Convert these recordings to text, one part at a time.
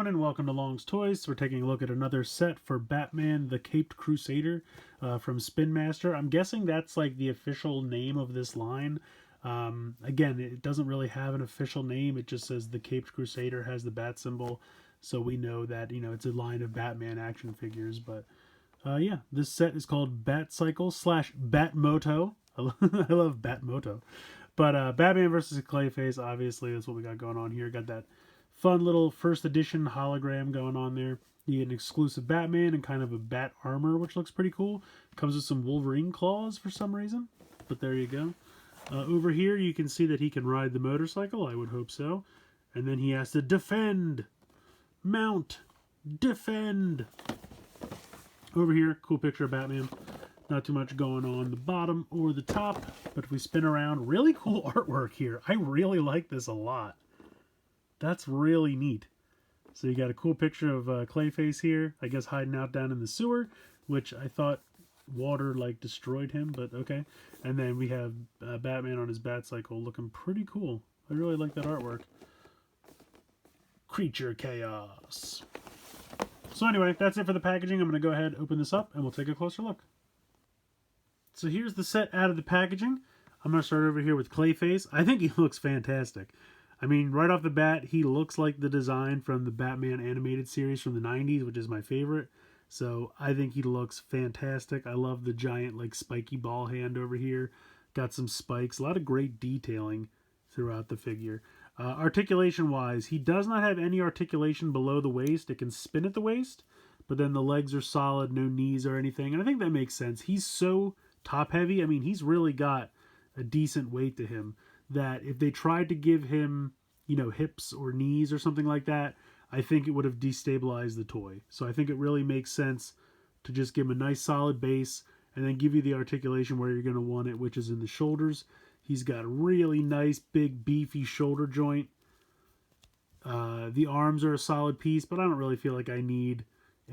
everyone, and welcome to Long's Toys. We're taking a look at another set for Batman the Caped Crusader from Spin Master. I'm guessing that's like the official name of this line. Again, it doesn't really have an official name. It just says the Caped Crusader, has the bat symbol, so we know that, you know, it's a line of Batman action figures. But yeah, this set is called Batcycle / Batmoto. I love Batmoto. But Batman versus Clayface, obviously, that's what we got going on here. Got that fun little first edition hologram going on there. You get an exclusive Batman and kind of a bat armor, which looks pretty cool. Comes with some Wolverine claws for some reason, but there you go. Over here, you can see that he can ride the motorcycle. I would hope so. And then he has to defend. Mount. Defend. Over here, cool picture of Batman. Not too much going on the bottom or the top, but if we spin around, really cool artwork here. I really like this a lot. That's really neat. So you got a cool picture of Clayface here, I guess hiding out down in the sewer, which I thought water like destroyed him, but okay. And then we have Batman on his Batcycle looking pretty cool. I really like that artwork. Creature Chaos. So anyway, that's it for the packaging. I'm going to go ahead and open this up and we'll take a closer look. So here's the set out of the packaging. I'm going to start over here with Clayface. I think he looks fantastic. I mean, right off the bat, he looks like the design from the Batman animated series from the 90s, which is my favorite. So I think he looks fantastic. I love the giant, like, spiky ball hand over here. Got some spikes. A lot of great detailing throughout the figure. Articulation-wise, he does not have any articulation below the waist. It can spin at the waist, but then the legs are solid, no knees or anything. And I think that makes sense. He's so top-heavy. I mean, he's really got a decent weight to him that if they tried to give him, you know, hips or knees or something like that, I think it would have destabilized the toy. So I think it really makes sense to just give him a nice solid base and then give you the articulation where you're going to want it, which is in the shoulders. He's got a really nice, big, beefy shoulder joint. The arms are a solid piece, but I don't really feel like I need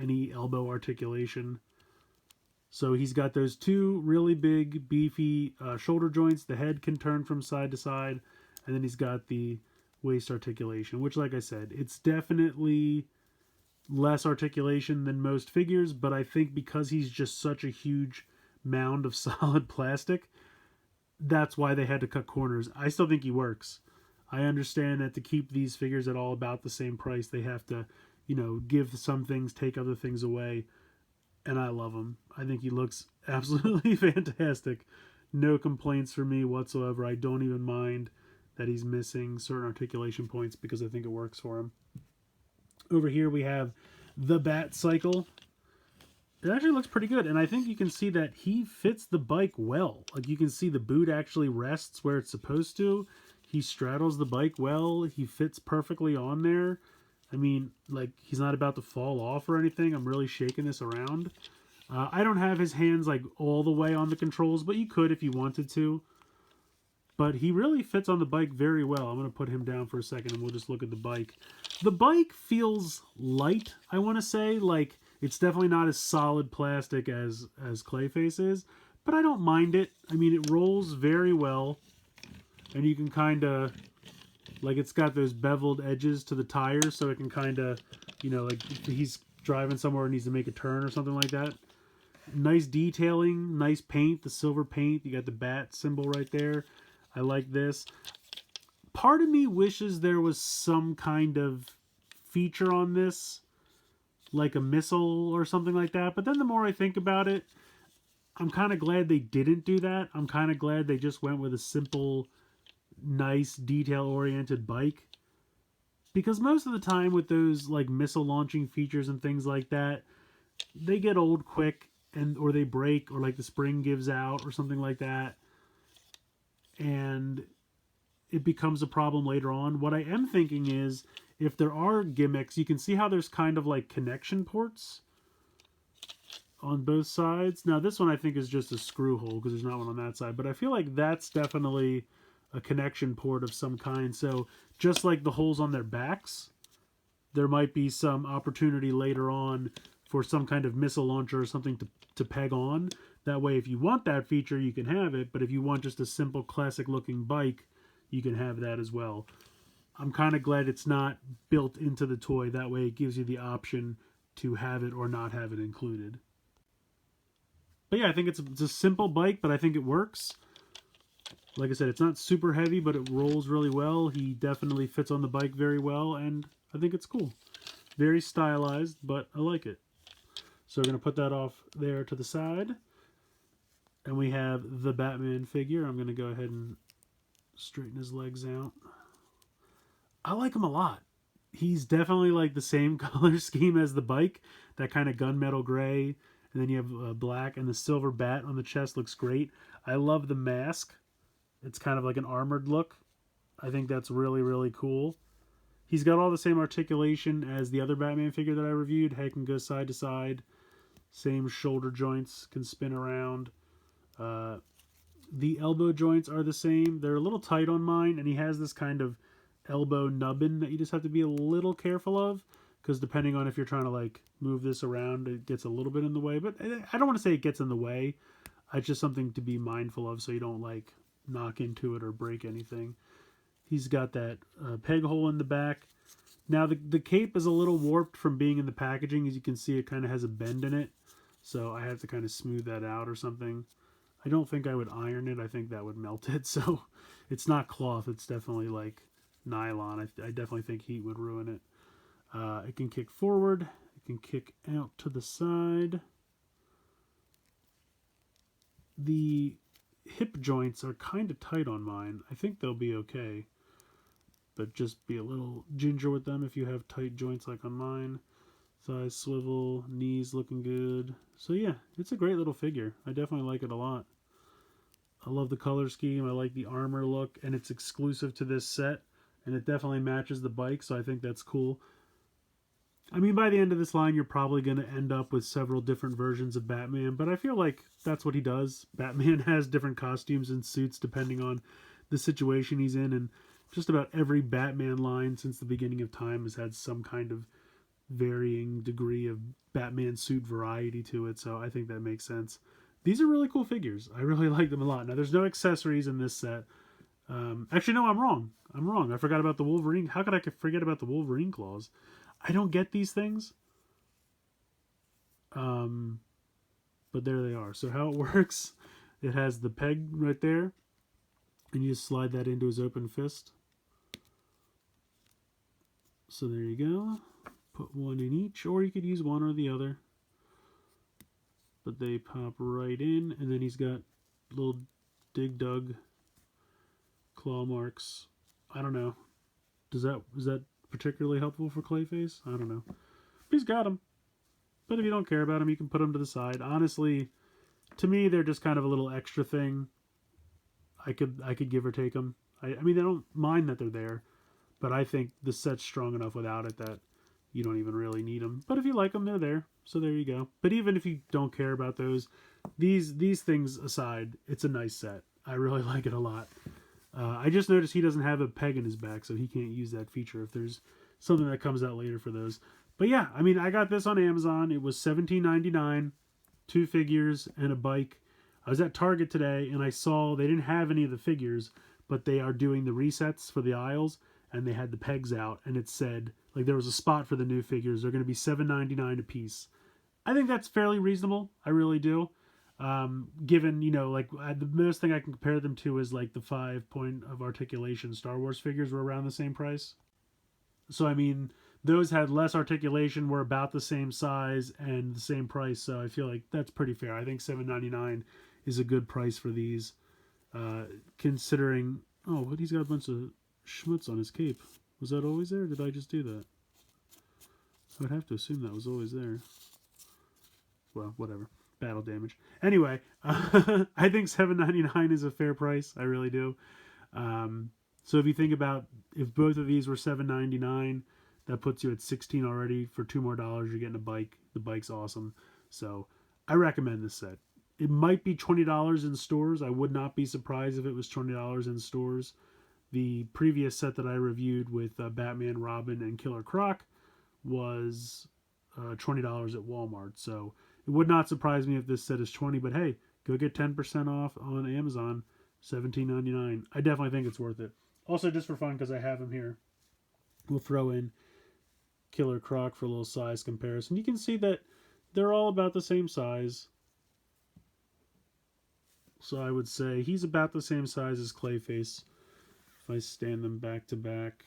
any elbow articulation. So he's got those two really big, beefy shoulder joints. The head can turn from side to side. And then he's got the waist articulation, which, like I said, it's definitely less articulation than most figures. But I think because he's just such a huge mound of solid plastic, that's why they had to cut corners. I still think he works. I understand that to keep these figures at all about the same price, they have to, you know, give some things, take other things away. And I love him. I think he looks absolutely fantastic. No complaints from me whatsoever. I don't even mind that he's missing certain articulation points because I think it works for him. Over here we have the Batcycle. It actually looks pretty good, and I think you can see that he fits the bike well. Like, you can see the boot actually rests where it's supposed to. He straddles the bike well. He fits perfectly on there. I mean, like, he's not about to fall off or anything. I'm really shaking this around. I don't have his hands, like, all the way on the controls, but you could if you wanted to. But he really fits on the bike very well. I'm going to put him down for a second, and we'll just look at the bike. The bike feels light, I want to say. Like, it's definitely not as solid plastic as Clayface is, but I don't mind it. I mean, it rolls very well, and you can kind of... Like, it's got those beveled edges to the tires, so it can kind of, you know, like, if he's driving somewhere and needs to make a turn or something like that. Nice detailing, nice paint, the silver paint. You got the bat symbol right there. I like this. Part of me wishes there was some kind of feature on this, like a missile or something like that. But then the more I think about it, I'm kind of glad they didn't do that. I'm kind of glad they just went with a simple, nice detail-oriented bike, because most of the time with those like missile launching features and things like that, they get old quick, and or they break, or like the spring gives out or something like that, and it becomes a problem later on. What I am thinking is, if there are gimmicks, you can see how there's kind of like connection ports on both sides. Now this one I think is just a screw hole because there's not one on that side, but I feel like that's definitely a connection port of some kind. So just like the holes on their backs, there might be some opportunity later on for some kind of missile launcher or something to peg on. That way, if you want that feature, you can have it. But if you want just a simple classic looking bike, you can have that as well. I'm kind of glad it's not built into the toy. That way it gives you the option to have it or not have it included. But yeah, I think it's a simple bike, but I think it works. Like I said, it's not super heavy, but it rolls really well. He definitely fits on the bike very well, and I think it's cool. Very stylized, but I like it. So we're going to put that off there to the side. And we have the Batman figure. I'm going to go ahead and straighten his legs out. I like him a lot. He's definitely like the same color scheme as the bike. That kind of gunmetal gray. And then you have black, and the silver bat on the chest looks great. I love the mask. It's kind of like an armored look. I think that's really, really cool. He's got all the same articulation as the other Batman figure that I reviewed. Head can go side to side. Same shoulder joints, can spin around. The elbow joints are the same. They're a little tight on mine, and he has this kind of elbow nubbin that you just have to be a little careful of, because depending on if you're trying to like move this around, it gets a little bit in the way. But I don't want to say it gets in the way. It's just something to be mindful of so you don't like knock into it or break anything. He's got that peg hole in the back. Now the cape is a little warped from being in the packaging. As you can see, it kind of has a bend in it, so I have to kind of smooth that out or something. I don't think I would iron it. I think that would melt it. So it's not cloth. It's definitely like nylon. I definitely think heat would ruin it. It can kick forward. It can kick out to the side. The hip joints are kind of tight on mine. I think they'll be okay. But just be a little ginger with them if you have tight joints like on mine. Thighs swivel, knees looking good. So yeah, it's a great little figure. I definitely like it a lot. I love the color scheme. I like the armor look, and it's exclusive to this set, and it definitely matches the bike, so I think that's cool. I mean, by the end of this line, you're probably going to end up with several different versions of Batman, but I feel like that's what he does. Batman has different costumes and suits depending on the situation he's in, and just about every Batman line since the beginning of time has had some kind of varying degree of Batman suit variety to it, so I think that makes sense. These are really cool figures. I really like them a lot. Now, there's no accessories in this set. Actually, no, I'm wrong. I forgot about the Wolverine. How could I forget about the Wolverine claws? I don't get these things. But there they are. So how it works, it has the peg right there, and you just slide that into his open fist. So there you go. Put one in each, or you could use one or the other. But they pop right in, and then he's got little Dig Dug claw marks. I don't know. Is that particularly helpful for Clayface? I don't know. But he's got them. But if you don't care about them, you can put them to the side. Honestly, to me, they're just kind of a little extra thing. I could give or take them. I mean, I don't mind that they're there, but I think the set's strong enough without it that you don't even really need them. But if you like them, they're there. So there you go. But even if you don't care about those, these things aside, it's a nice set. I really like it a lot. I just noticed he doesn't have a peg in his back, so he can't use that feature if there's something that comes out later for those. But yeah, I mean, I got this on Amazon. It was $17.99, 2 figures and a bike. I was at Target today, and I saw they didn't have any of the figures, but they are doing the resets for the aisles, and they had the pegs out, and it said, like, there was a spot for the new figures. They're going to be $7.99 a piece. I think that's fairly reasonable. I really do. Given, you know, like, the most thing I can compare them to is, like, the 5-point of articulation Star Wars figures were around the same price. So, I mean, those had less articulation, were about the same size, and the same price, so I feel like that's pretty fair. I think $7.99 is a good price for these, considering... Oh, but he's got a bunch of schmutz on his cape. Was that always there, or did I just do that? I would have to assume that was always there. Well, whatever. Battle damage. Anyway, I think $7.99 is a fair price. I really do. So if you think about, if both of these were $7.99, that puts you at $16 already. For $2 more, you're getting a bike. The bike's awesome. So I recommend this set. It might be $20 in stores. I would not be surprised if it was $20 in stores. The previous set that I reviewed with Batman, Robin, and Killer Croc was $20 at Walmart. So it would not surprise me if this set is $20. But hey, go get 10% off on Amazon, $17.99. I definitely think it's worth it. Also, just for fun, because I have them here. We'll throw in Killer Croc for a little size comparison. You can see that they're all about the same size. So I would say he's about the same size as Clayface. If I stand them back to back.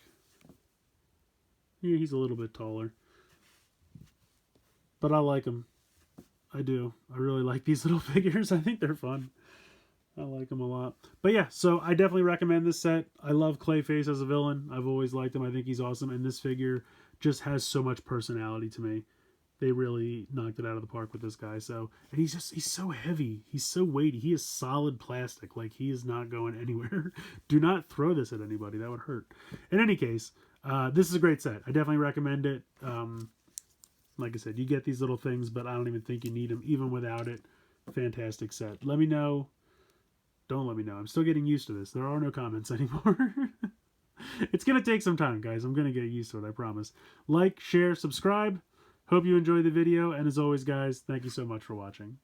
Yeah, he's a little bit taller. But I like him. I do. I really like these little figures. I think they're fun. I like them a lot. But yeah, so I definitely recommend this set. I love Clayface as a villain. I've always liked him. I think he's awesome. And this figure just has so much personality to me. They really knocked it out of the park with this guy. So, and he's so heavy. He's so weighty. He is solid plastic. Like, he is not going anywhere. Do not throw this at anybody. That would hurt. In any case, this is a great set. I definitely recommend it. Like I said, you get these little things, but I don't even think you need them, even without it. Fantastic set. Let me know. Don't let me know. I'm still getting used to this. There are no comments anymore. It's going to take some time, guys. I'm going to get used to it, I promise. Like, share, subscribe. Hope you enjoyed the video. And as always, guys, thank you so much for watching.